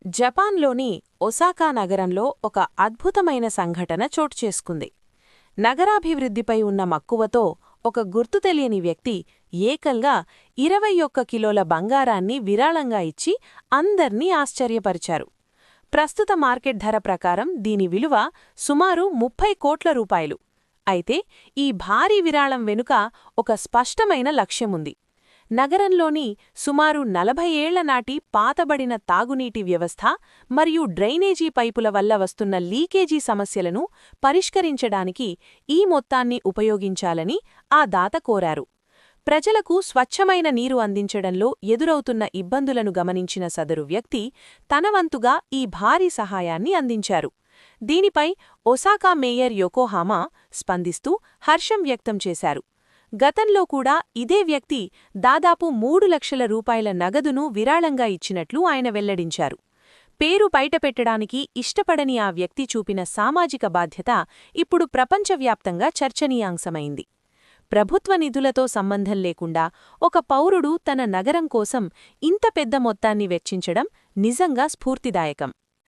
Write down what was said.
జపాన్లోని ఒసాకా నగరంలో ఒక అద్భుతమైన సంఘటన చోటుచేసుకుంది. నగరాభివృద్ధిపై ఉన్న మక్కువతో ఒక గుర్తుతెలియని వ్యక్తి ఏకంగా 21 కిలోల బంగారాన్ని విరాళంగా ఇచ్చి అందర్నీ ఆశ్చర్యపరిచారు. ప్రస్తుత మార్కెట్ ధర ప్రకారం దీని విలువ సుమారు 30 కోట్ల రూపాయలు. అయితే ఈ భారీ విరాళం వెనుక ఒక స్పష్టమైన లక్ష్యముంది. నగరంలోని సుమారు 40 ఏళ్ల నాటి పాతబడిన తాగునీటి వ్యవస్థ మరియు డ్రైనేజీ పైపుల వల్ల వస్తున్న లీకేజీ సమస్యలను పరిష్కరించడానికి ఈ మొత్తాన్ని ఉపయోగించాలని ఆ దాత కోరారు. ప్రజలకు స్వచ్ఛమైన నీరు అందించడంలో ఎదురవుతున్న ఇబ్బందులను గమనించిన సదరు వ్యక్తి తన వంతుగా ఈ భారీ సహాయాన్ని అందించారు. దీనిపై ఒసాకా మేయర్ యొకోహామా స్పందిస్తూ హర్షం వ్యక్తం చేశారు. గతంలో కూడా ఇదే వ్యక్తి దాదాపు 3 లక్షల రూపాయల నగదును విరాళంగా ఇచ్చినట్లు ఆయన వెల్లడించారు. పేరు బయటపెట్టడానికి ఇష్టపడని ఆ వ్యక్తి చూపిన సామాజిక బాధ్యత ఇప్పుడు ప్రపంచవ్యాప్తంగా చర్చనీయాంశమైంది. ప్రభుత్వ నిధులతో సంబంధం లేకుండా ఒక పౌరుడు తన నగరం కోసం ఇంత పెద్ద మొత్తాన్ని వెచ్చించడం నిజంగా స్ఫూర్తిదాయకం.